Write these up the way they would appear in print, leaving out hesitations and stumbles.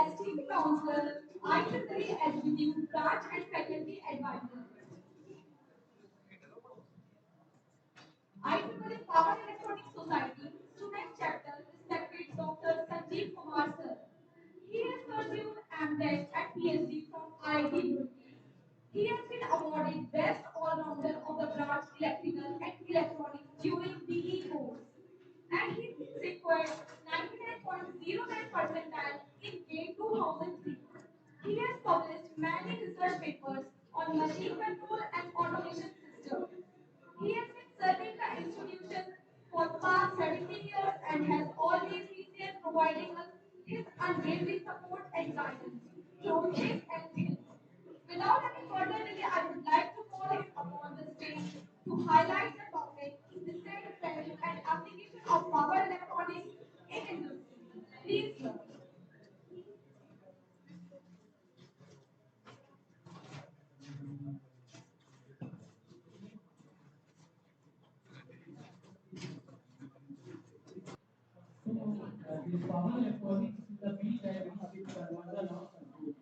esteemed counselor, IEEE HBTU branch and faculty advisor. IEEE Power Electronic Society Student Chapter respected Dr. Sanjiv Kumar sir. He has pursued MTech and PhD from IIT. He has been awarded Best All-Rounder of the branch Electrical and Electronics during BE course. And he secured 99.09 percentile in GATE 2003. He has published many research papers on machine control and automation systems. He has been serving the institution for past 17 years and has always been there providing us his unwavering support and guidance through thick and thin. Without any further delay, I would like to call him upon the stage to highlight the topic, distance value and application of power electronics in industry. Please, sir. This power electronics is the field that we should conversion of control.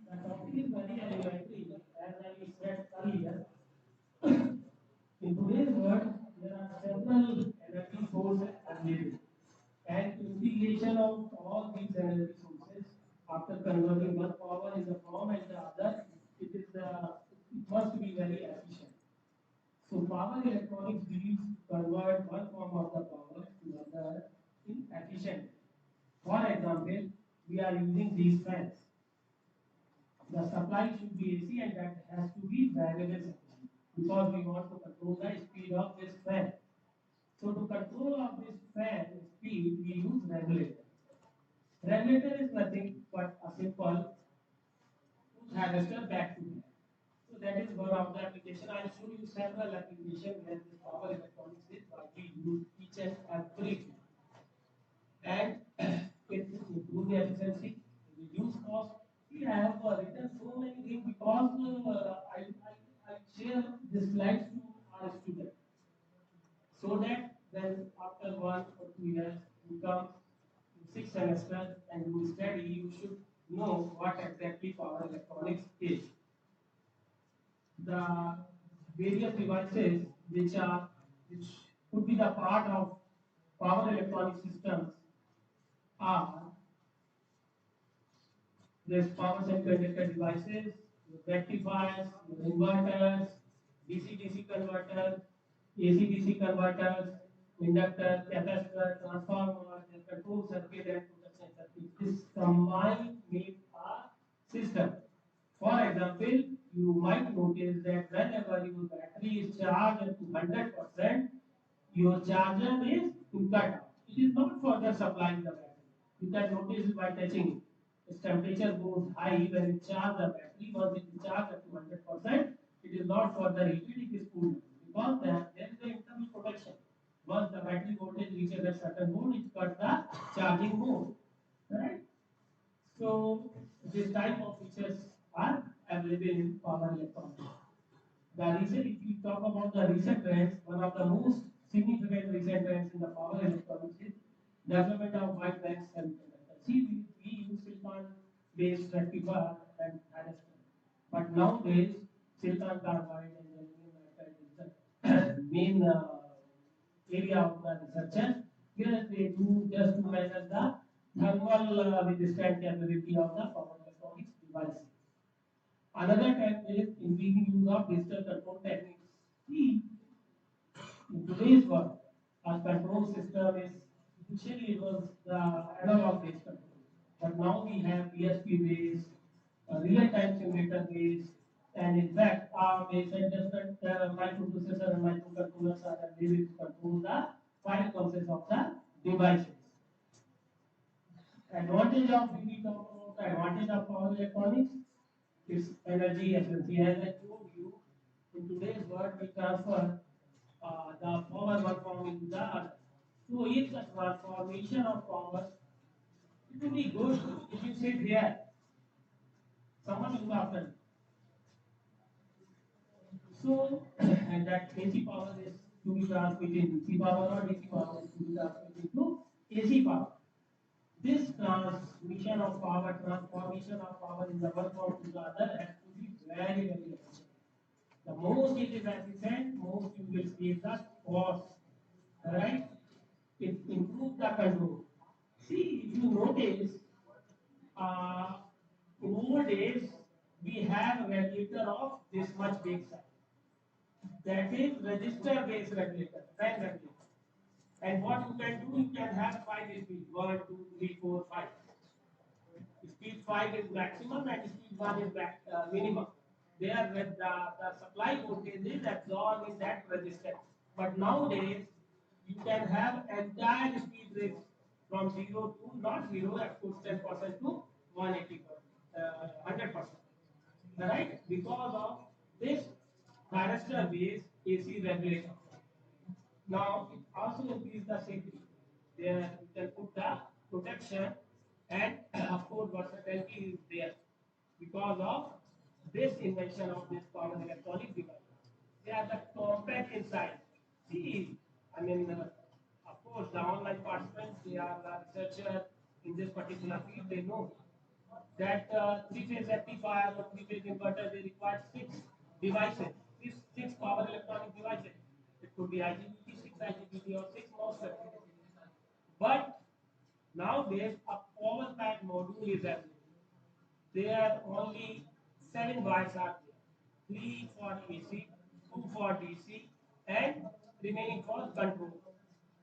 The topic is very elementary, as I said earlier. In today's world, there are several energy sources available, and integration of all these energy sources after converting one power in the form and the other, it must be very efficient. So power electronics deals convert one form of the power to another in efficient. For example, we are using these fans. The supply should be AC and that has to be variable supply because we want to control the speed of this fan. So to control of this fan speed, we use regulator. Regulator is nothing but a simple thermistor back to back. So that is one of the application. I will show you several applications where this power electronics is widely used each and every day. And it improve the efficiency, reduce cost. We have written so many things because I share this slides to our students so that then after 1 or 2 years you come to 6 semesters and you study, you should know what exactly power electronics is. The various devices which could be the part of power electronic systems are this power semiconductor devices, your rectifiers, your inverters, DC-DC converters, AC-DC converters, inductor, capacitor, transformer, the control circuit and protection circuit. This combined make a system. For example, you might notice that whenever your battery is charged to 100%, your charger is to cut off. It is not further supplying the battery. You can notice it by touching it. Its temperature goes high when it charges the battery. Once it is charged up to 100%, it is not further heated, it is cooled because there is the internal protection. Once the battery voltage reaches a certain mode, it cuts the charging mode. Right? So this type of features are available in power electronics. The recent, if we talk about the recent trends, one of the most significant recent trends in the power electronics is development of wide band semiconductors. See, we use silicon-based rectifier and thyristor, but nowadays silicon carbide and gallium nitride is the main area of the researchers. Here they do just to measure the thermal withstand capability of the power electronics devices. Another trend is increasing use of digital control techniques. See, in today's world, our control system is initially it was the analog based control, but now we have DSP based, real-time simulator based, and in fact, our based adjustment microprocessor and microcontrollers are available to control the fine process of the devices. Advantage of if we talk about the advantage of power electronics is energy efficiency. As I told you, in today's world, we transfer the power one form into the other. So if the transformation of power, it will be good if you sit here. Someone look after you. So and that AC power is to be transmitted DC power or DC power is to be transmitted to AC power. This transmission of power, transformation of power in the one form to the other has to be very, very efficient. The most it is efficient, most you will save the cost. Right? It improves the control. See, if you notice, uh, in old days, we have a regulator of this much big size. That is register based regulator, fan regulator. And what you can do, you can have five speeds: one, two, three, four, five. Speed 5 is maximum and speed 1 is minimum. There, with the supply voltage is absorbed in that resistance. But nowadays, you can have entire speed range from 0 to not 0, of course, 10% to 180%, 100%. Right? Because of this thyristor based AC regulator. Now, it also increases the safety. There you can put the protection and of course versatility is there because of this invention of this common electronic device. They are the compact inside. See, I mean, of course, the online participants, they are the researcher in this particular field, they know that three-phase rectifier or three-phase inverter, they require six devices, six power electronic devices. It could be IGBT, six IGBT, or six MOSFET. But nowadays, a power pack module is available. There are only seven wires are there. Three for AC, two for DC, and remaining for control.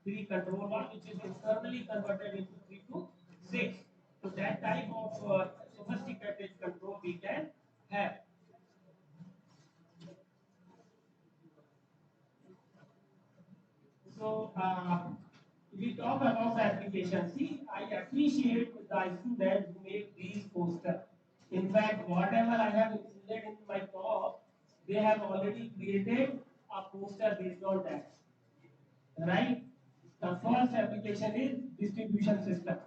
Three control one, which is internally converted into three to six. So that type of sophisticated control we can have. So we talk about the application. See, I appreciate the students who make these posters. In fact, whatever I have included in my talk, they have already created a poster based on that. Right? The first application is distribution system.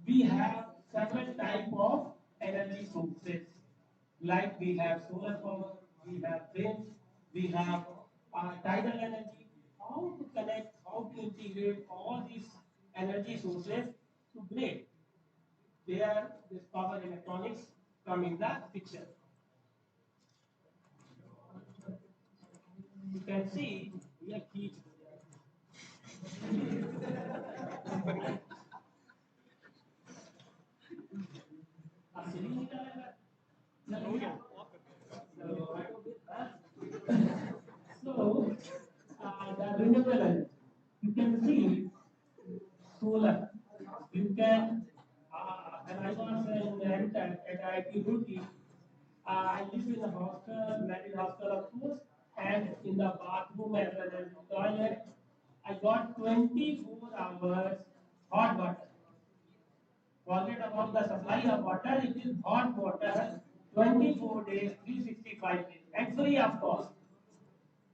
We have several type of energy sources. Like we have solar power, we have wind, we have tidal energy. How to connect, how to integrate all these energy sources to grid? There, this power electronics come in the picture. You can see we are heat. So, the renewable energy, you can see solar. You can, when I was in at IIT Roorkee, I lived in a hostel, married hostel of course, and in the bathroom as well as the toilet, I got 24 hours hot water. Forget about the supply of water, it is hot water, 24 days, 365 days, and free of cost.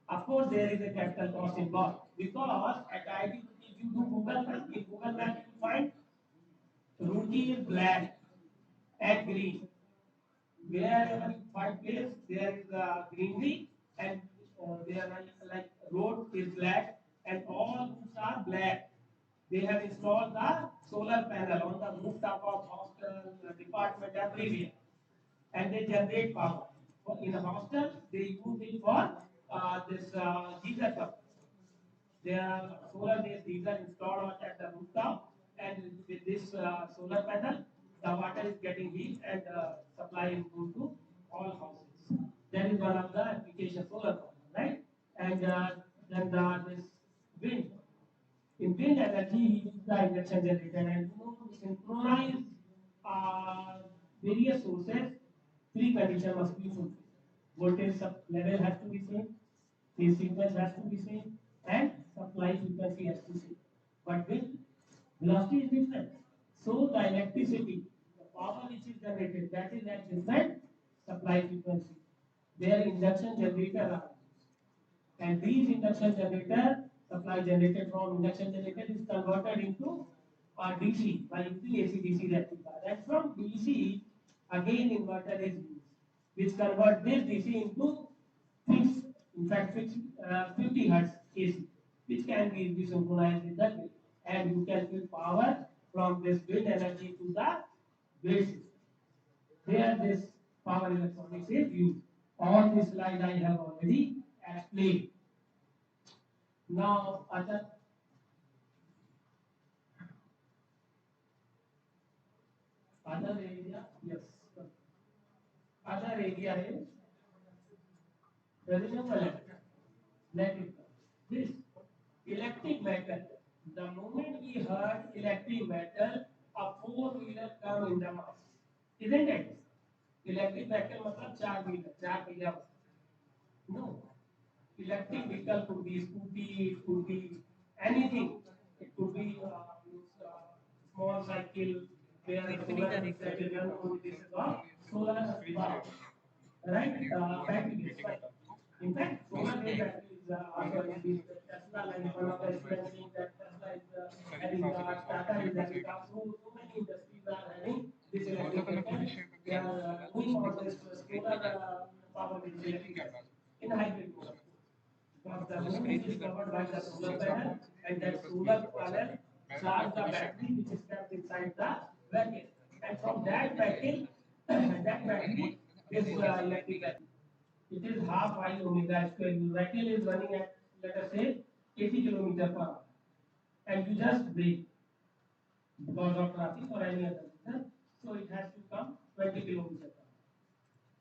Of course, there is a capital cost involved because at IIT, if you do Google Map, in Google Map you find Roorkee is black and green. Wherever you find place, there is greenery and there like road is black and all roofs are black. They have installed the solar panel on the rooftop of hostel, department, everywhere, and they generate power. In a hostel, they use it for this geyser pump. There are solar-based diesel installed at the rooftop, and with this solar panel, the water is getting heat and supply is going to all houses. That is one of the application solar power, right? And then this wind. In wind energy, use the induction generator and synchronize uh, various sources. Three conditions must be fulfilled. Voltage level has to be same, phase sequence has to be same, and supply frequency has to be same. But with velocity is different. So the electricity, the power which is generated, that is at different supply frequency. Their induction generator are and these induction generator supply generated from induction generator is converted into DC by using AC-DC rectifier. And from DC, again inverter is used, which convert this DC into fixed, in fact, fixed 50 hertz AC, which can be synchronized with the grid. And you can fill power from this wind energy to the grid system. Where this power electronics is used. All this slide I have already explained. Now, other area, yes, other area is renewable energy. Let it come. This electric metal. The moment we heard electric metal, a four-wheeler come in the mind, isn't it? Electric vehicle मतलब चार wheeler, चार पहिया. No, electric vehicle could be scooty, it could be anything. It could be small cycle where the solar that is run on this solar power, right? Battery based. In fact, solar based battery is also used. Tesla, like one of the expensive that Tesla is having, Tata is having, so many industries are having this electric vehicle. They are doing all this solar power with electric vehicle in hybrid mode. Because the moon is covered by the solar panel, and that solar panel charge the battery which is kept inside the vehicle. And from that battery, that battery is electric battery. It is half I omega square. Your vehicle is running at, let us say, 80 kilometer per hour, and you just brake because of traffic or any other reason. So it has to come 20 kilometer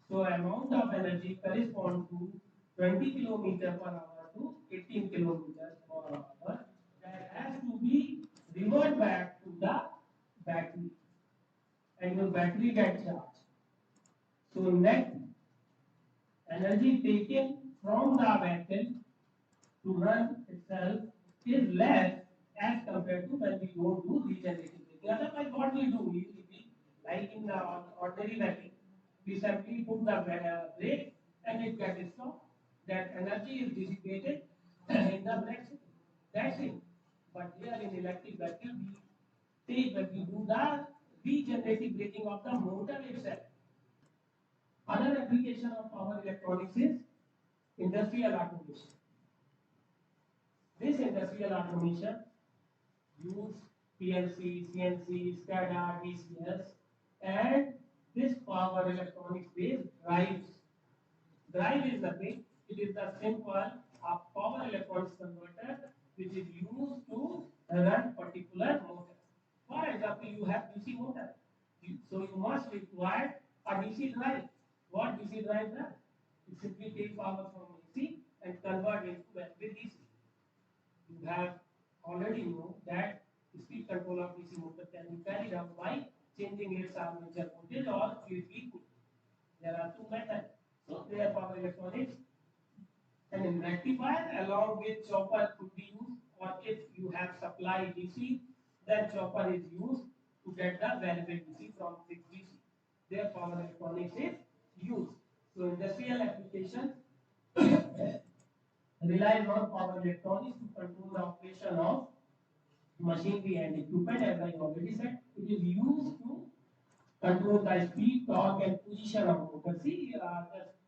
per hour. So amount of energy correspond to 20 kilometer per hour to 18 kilometers per hour that has to be revert back to the battery, and your battery gets charged. So net energy taken from the vehicle to run itself is less as compared to when we don't do regenerative braking. Otherwise, what we do is, like in the ordinary vehicle, we simply put the brake and it gets stopped. That energy is dissipated in the brakes. That's it. But here in electric vehicle, we do the regenerative braking of the motor itself. Other application of power electronics is industrial automation. This industrial automation use PLC, CNC, SCADA, DCS, and this power electronics based drives. Drive is nothing, it is the simple power electronics converter which is used to run particular motor. For example, you have DC motor, so you must require a DC drive. What DC drive does? It simply takes power from AC and convert it to DC. You have already know that speed control of DC motor can be carried out by changing its armature voltage or field equal. There are two methods. So their power electronics and in rectifier along with chopper could be used, or if you have supply DC, then chopper is used to get the relevant DC from 6 DC. Their power electronics is used. So industrial application relies on power electronics to control the operation of machinery and equipment. As I already said, it is used to control the speed, torque, and position of motor. See,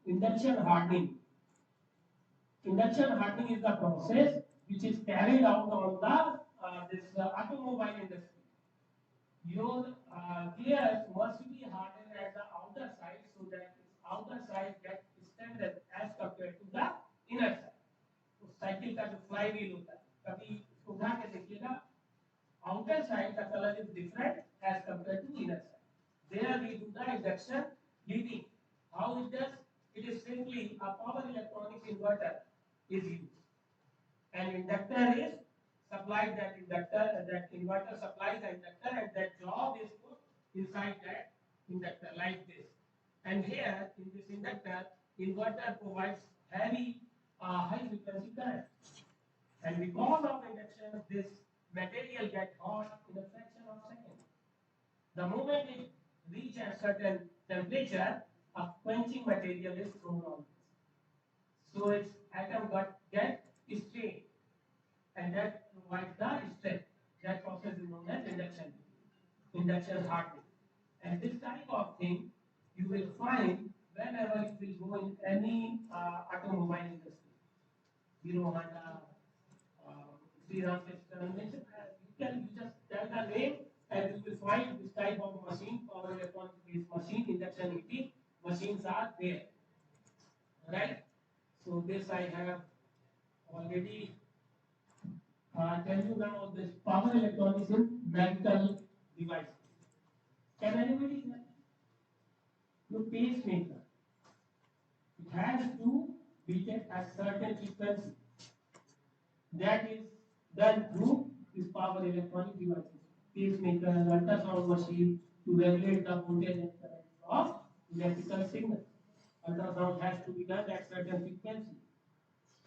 induction hardening. Induction hardening is the process which is carried out on the this automobile industry. Your gears must be hardened at the outer side so that its outer side gets strengthened as compared to the inner side. तो cycle का जो fly wheel होता है कभी उठा के देखिएगा outer side the color is different as compared to inner side. There we do the induction heating. How it does? It is simply a power electronics inverter is used. An inductor is supplied, that inductor, that inverter supplies the inductor, and that job is put inside that inductor like this. And here in this inductor, inverter provides heavy high frequency current. And because of induction, this material gets hot in a fraction of second. The moment it reaches a certain temperature, a quenching material is thrown on this. So its atom get strained, and that provides the strength. That process is known as induction hardening. And this type of thing you will find whenever you will go in any automobile industry. Hero Honda, Sriram System, you just tell the name and you will find this type of machine, power electronics based machine, induction heating machines are there, right? So this I have already tell you now this power electronics in medical devices. Can anybody tell? Your pacemaker, it has to beat at a certain frequency. That is done through this power electronic devices. Pacemaker, ultrasound machine to regulate the voltage and current of electrical signal. Ultrasound has to be done at certain frequency.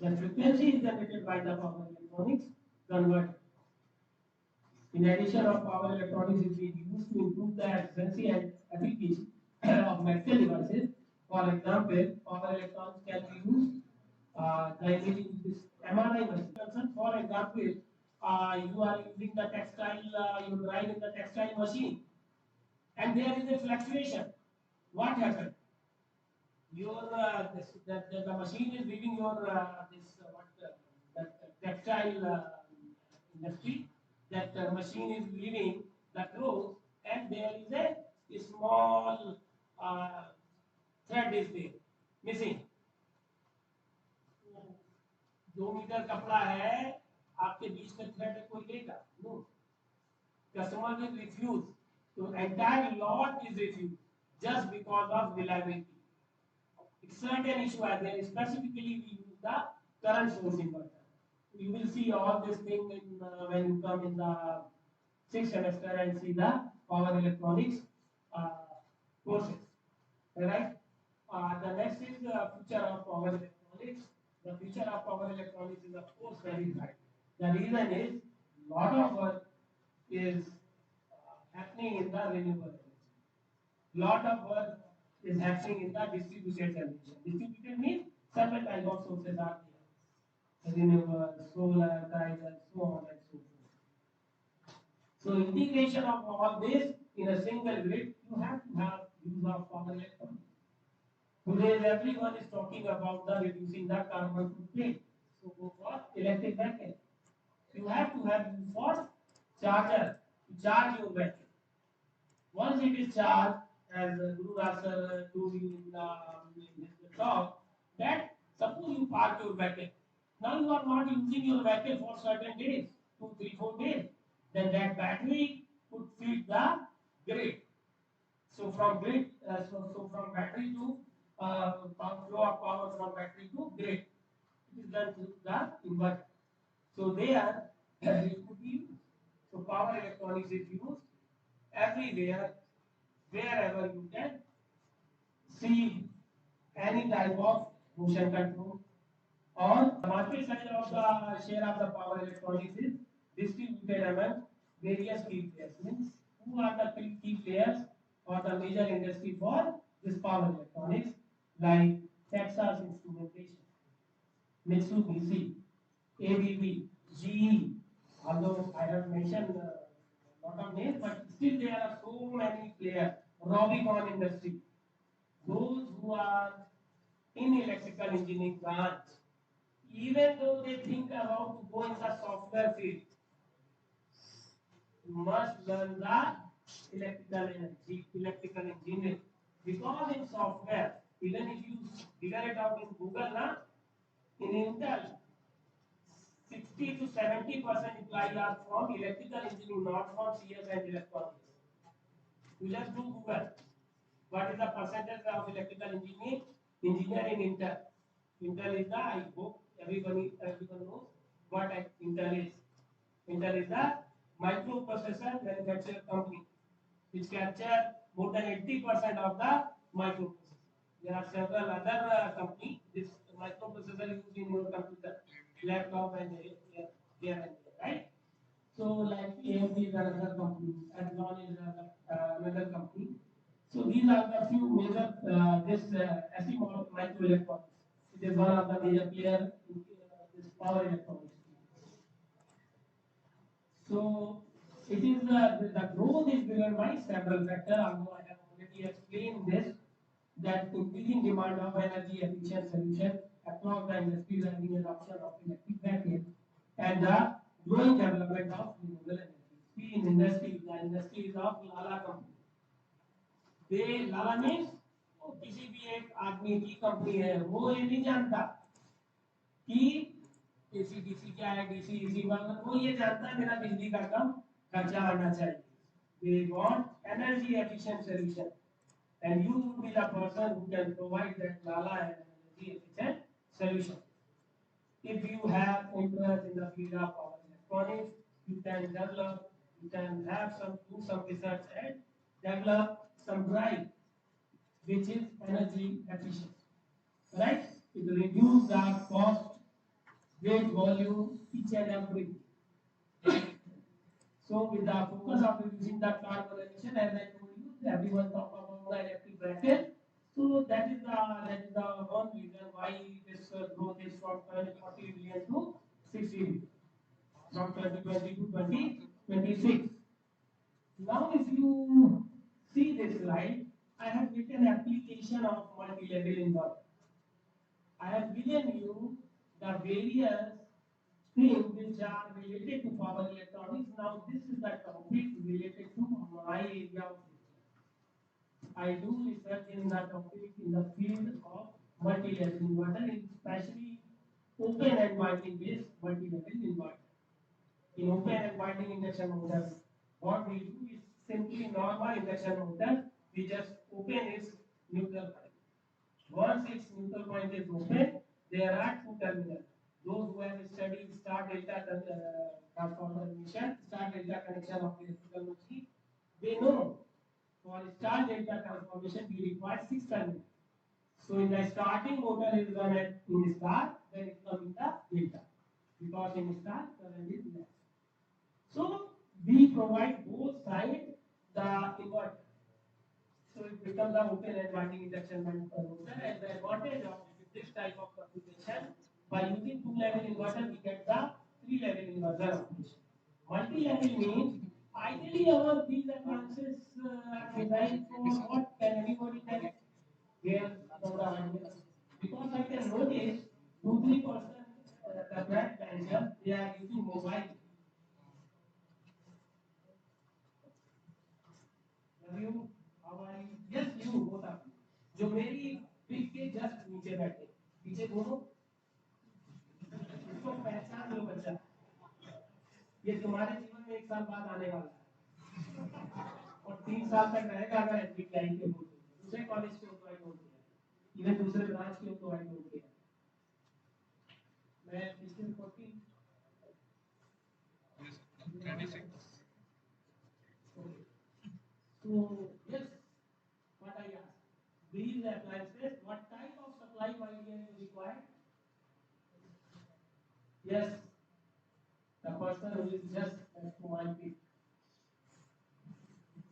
The frequency is generated by the power electronics converter. In addition of power electronics is being used to improve the efficiency and efficacy of medical devices. For example, power electronics can be used the imaging this MRI machine. For example, you are using the textile, you drive in the textile machine, and there is a fluctuation. What happened? Your the machine is giving your textile industry. That machine is leaving the clothes, and there is a small uh, thread is there missing. 2 metre कपड़ा है आपके बीच में thread कोई लेगा no customer will refuse so entire lot is refused just because of reliability. It's certain issue as there specifically we use the current source inverter. You will see all this thing in, when you come in the 6th semester and see the power electronics courses, right? The next is the future of power electronics. The future of power electronics is of course very bright. The reason is lot of work is happening in the renewable energy. Lot of work is happening in the distributed generation. Distributed means several type of sources are there. Renewable, solar, tidal, so on and so forth. So integration of all this in a single grid, you have to have use of power electronics. Today everyone is talking about the reducing the carbon footprint. So go for electric vehicle. You have to have use for charger to charge your vehicle. Once it is charged, as Guru Rasa told you in his talk, that suppose you park your vehicle. Now you are not using your vehicle for certain days, 2, 3, 4 days. Then that battery would feed the grid. So from grid, so from battery to flow of power from battery to grid, it is done through the inverter. So there, it could be used. So power electronics is used everywhere, wherever you can see any type of motion control or the market size of the share of the power electronics is distributed among various key players. Means who are the key players or the major industry for this power electronics like Texas Instrumentation, Mitsubishi, ABB, GE. Although I have mentioned a lot of names, but still there are so many players. Robicon industry, those who are in electrical engineering branch, even though they think about to go in the software field, you must learn the electrical engineering. Because in software, even if you figure it out in Google, in Intel, 60 to 70% employees are from electrical engineering, not from CS and electronics. You just do Google. What is the percentage of electrical engineering in Intel? Intel is the, I hope everyone knows what Intel is. Intel is the microprocessor manufacturer company which capture more than 80% of the microprocessor. There are several other companies. This microprocessor used in your computer, laptop, and here and there, right? So, like AMD is another company, Athlon is another company. So, these are the few major this SE microelectronics. It is one of the major player in this power electronics. So it is the growth is driven by several factors. Although I have already explained this, that increasing demand of energy efficient solution across the industry driving adoption of electric vehicles and the growing development of renewable energy. See in industry, the industry is of Lala company. They Lala means वो किसी भी एक आदमी की company है, वो ये नहीं जानता कि एसी डीसी क्या है, डीसी एसी वाला वो ये जानता है मेरा बिजली का कम खर्चा आना चाहिए. They want energy efficient solution, and you will be the person who can provide that Lala and energy efficient solution. If you have interest in the field of power electronics, you can develop, you can have some do some research and develop some drive which is energy efficient. Right? It will reduce the cost, weight, volume, each and everything. So with the focus of reducing the carbon emission, as I told you, everyone talk about the electric bracket. So that is the one reason why this growth is from 40 billion to 60 billion, from 2020 to 2026. Now, if you see this slide, I have written application of multi-level inverter. I have given you the various things which are related to power electronics. Now, this is the topic related to my area of research. I do research in the topic in the field of multi-level inverter, especially open and winding based multi-level inverter. In open and winding induction motor, what we do is simply normal induction motor. We just open its neutral point. Once its neutral point is open, there are two terminals. Those who have studied star delta transformation, star delta connection of the electrical machine, they know for star delta transformation we require six terminals. So in the starting motor is run in star, then it comes in the delta. Because in star current is less. So we provide both sides the inverter. So it becomes the open and winding induction motor, and the advantage of this type of configuration, by using two-level inverter we get the three-level inverter operation. Multi-level means ideally our these appliances are designed for what can anybody tell here from the audience, because I can notice 2-3% the brand manager they are using mobile. You, how are you? Yes, you both are. जो मेरी पीठ के just नीचे बैठे पीछे दोनों इसको पहचान लो बच्चा, ये तुम्हारे जीवन में 1 साल बाद आने वाला है और 3 साल तक रहेगा अगर एसबीआई के बोल दूसरे कॉलेज के हो तो आई डोंट केयर, इवन दूसरे ब्रांच के हो तो आई डोंट केयर. मैं पिछले 14 26. So yes, what I asked, these appliances, what type of supply YDN is required? Yes, the person who is just next to my feet.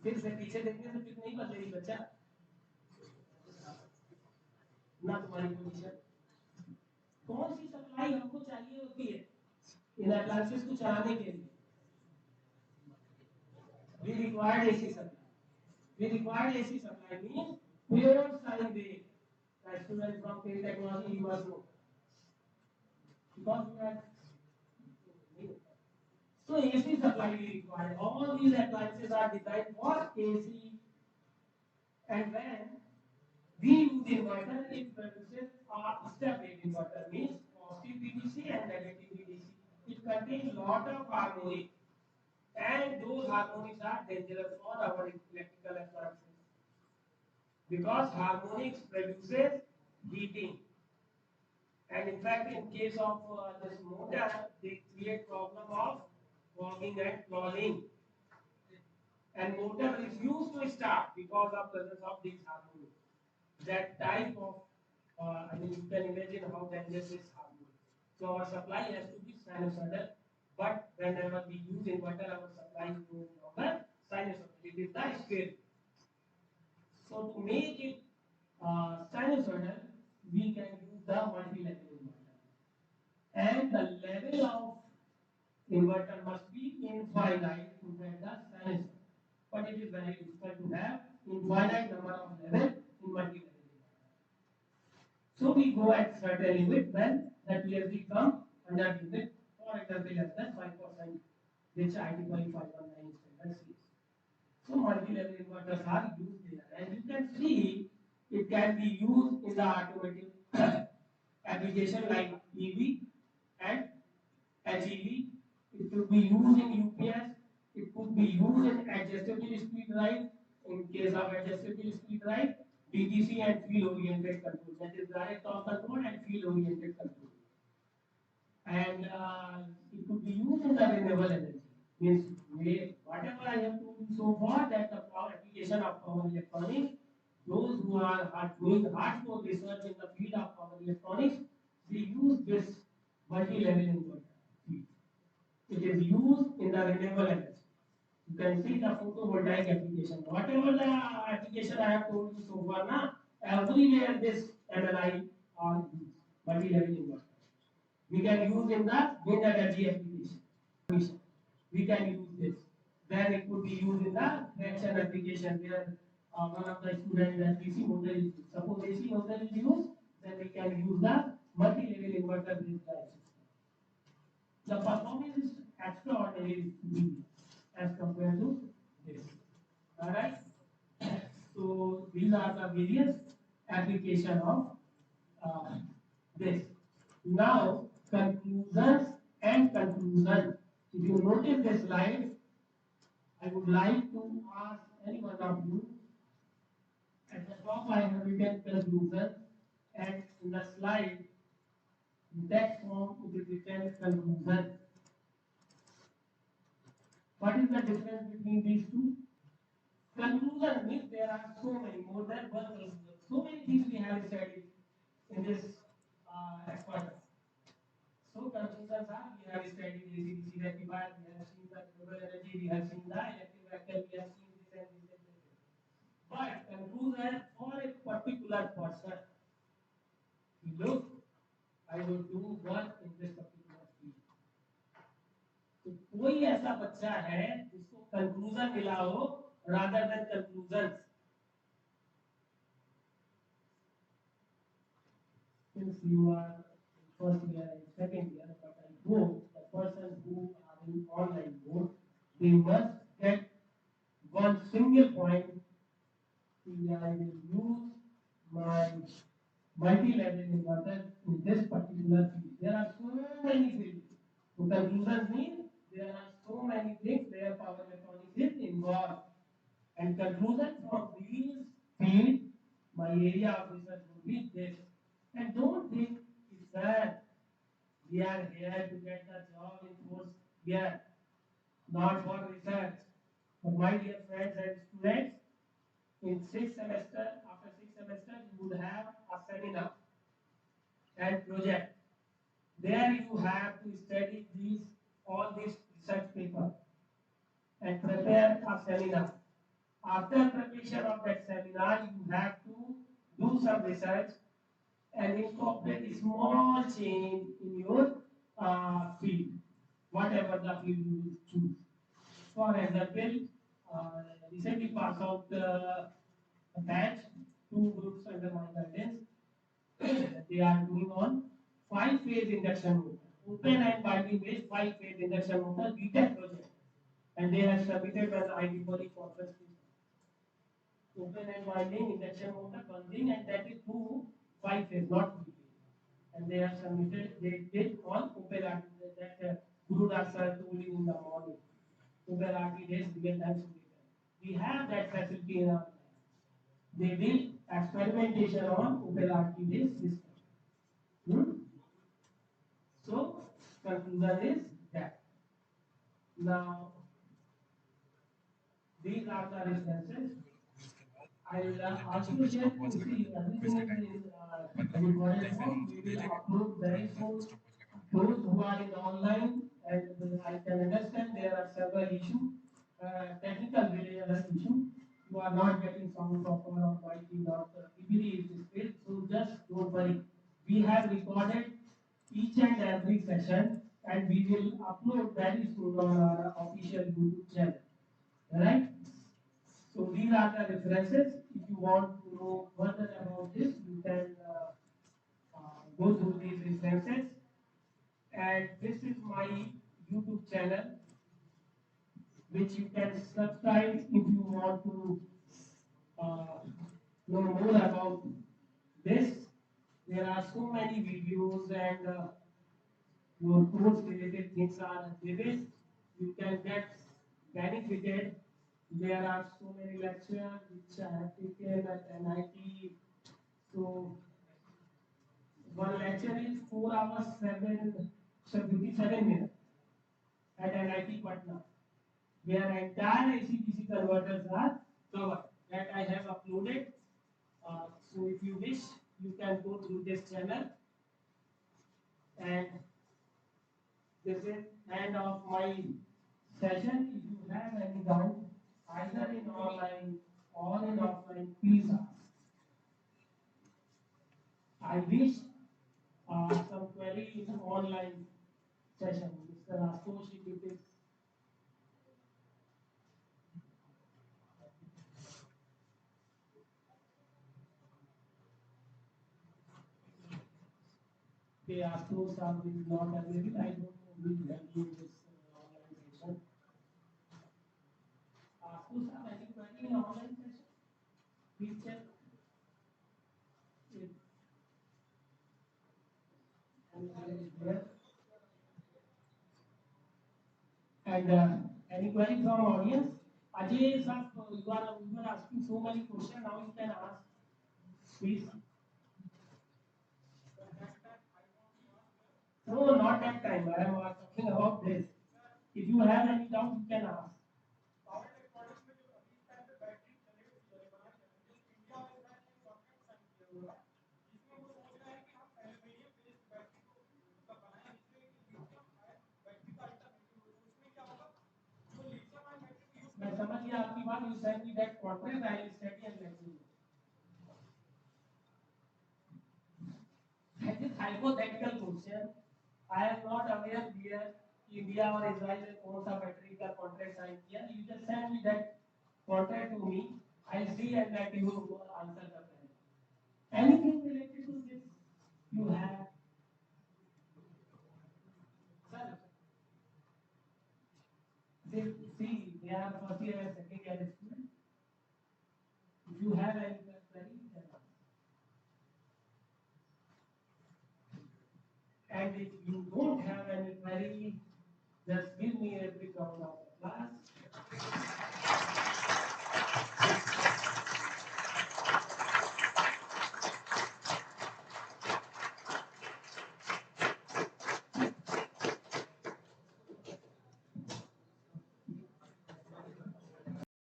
फिर से पीछे देखने से फिर नहीं बदलेगी बच्चा, ना तुम्हारी पोजीशन. कौन सी सप्लाई हमको चाहिए होती है इन एप्लायंसेस को चलाने के लिए? We required AC supply. We required AC supply means pure sine wave. The student from K technology you must know. Because we had so AC supply we required. All these appliances are designed for AC, and when we use inverter, it produces a step-wave inverter means positive VDC and negative VDC. It contains lot of harmonics, and those harmonics are dangerous for our electrical appliances because harmonics produces heating, and in fact in case of this motor they create problem of fogging and clogging, and motor refuse to start because of presence of these harmonics. That type of I mean you can imagine how dangerous is harmonic. So our supply has to be sinusoidal, but whenever we use inverter our supply is no longer sinusoidal, it is the scale. So to make it sinusoidal, we can use the multi-level inverter, and the level of inverter must be infinite to get the sinusoid. But it is very difficult to have infinite number of levels in multi-level inverter. So we go at certain limit when the PSD come under limit, for example less than 5%, which IEEE 519 industries. So multi-level inverters are used there. As you can see, it can be used in the automotive application like EV and HEV. It could be used in UPS. It could be used in adjustable speed drive. In case of adjustable speed drive, DTC and field-oriented control. That is direct torque control and field-oriented control. And it could be used in the renewable energy. Means whatever I have told you so far, that the power application of power electronics, those who are doing hardcore research in the field of power electronics, they use this multi-level inverter. It is used in the renewable energy. You can see the photovoltaic application. Whatever the application I have told you so far, now everywhere this MLI are used, multi-level inverter. We can use in the wind energy application. We can use this. Then it could be used in the traction application where one of the students that DC motor is used. Suppose AC motor is used, then we can use the multi-level inverter based drive system. The performance is extraordinary as compared to this. Alright. So these are the various application of this. Now conclusions and conclusion. If you notice this slide, I would like to ask any one of you. At the top I have written conclusion, and in the slide, in text form it is written conclusion. What is the difference between these two? Conclusion means there are so many, more than one conclusion. So many things we have studied in this expert. So conclusions are, we have studied AC/DC rectifier, we have seen the renewable energy, we have seen the electric vector, we have seen this and this and this. But conclusion for a particular person, look, I will do work in this particular field. तो कोई ऐसा बच्चा है जिसको conclusion मिला हो rather than conclusions. Since you are in first year and second year, but I hope the person who are in online mode, they must get one single point. I will use my multi-level inverter in this particular field. There are so many fields. So conclusions mean there are so many things where power electronics is involved. And conclusion from these field, my area of research will be this. And don't think it's that we are here to get the job in force here, not for research. But my dear friends and students, in 6th semester, after 6th semester, you would have a seminar and project. There you have to study all these research paper and prepare a seminar. After preparation of that seminar, you have to do some research and incorporate a small change in your field, whatever the field you will choose. For example, recently passed out a batch, two groups under my guidance. They are doing on 5-phase induction motor, open and winding based 5-phase induction motor BTEC project, and they have submitted an IEEE conference. Open and winding induction motor bundling, and that is 5-phase, not 3-phase. And they have submitted, they did on open that Guru Sir told you in the morning. Open RT days, real time simulator. We have that facility in our lab. They did experimentation on open RT days system. So, conclusion is that. Now, these are the references. I will also share to see everything is recorded form. We will upload very soon. Those who are in online, and I can understand there are several issues, technical related issue. You are not getting sound proper or quality, not easily is displayed. So just don't worry. We have recorded each and every session, and we will upload very soon on our official YouTube channel. Right? So these are the references. If you want to know further about this, you can go through these references. And this is my YouTube channel. which you can subscribe if you want to uh, know more about this. There are so many videos and your course related things are given. You can get benefited. There are so many lectures which I have taken at NIT. So one lecture is 4 hours 57 minutes at NIT Patna, where entire AC/DC converters are covered. That I have uploaded. So if you wish, you can go through this channel, and this is end of my session. If you have any doubt, either in online or in offline, please ask. I wish some query in online session. Mr. Ashutosh, if it is. Okay, Ashutosh is not available. I don't know who is handling this online session. Ashutosh, any query in online session? Please check if anyone is there. And any query from audience? Ajay, sir, you are asking so many questions. Now you can ask, please. No, not that time. I am talking about this. If you have any doubt, you can ask. मैं समझ गया आपकी बात. You send me that contract, I will study and let you know. That is hypothetical question. I am not aware here India or Israel ने कौन सा battery का contract sign किया. You just send me that contract to me. I'll see and let you answer the question. Anything related to this you have, sir? See, they are first year and second year student. If you have any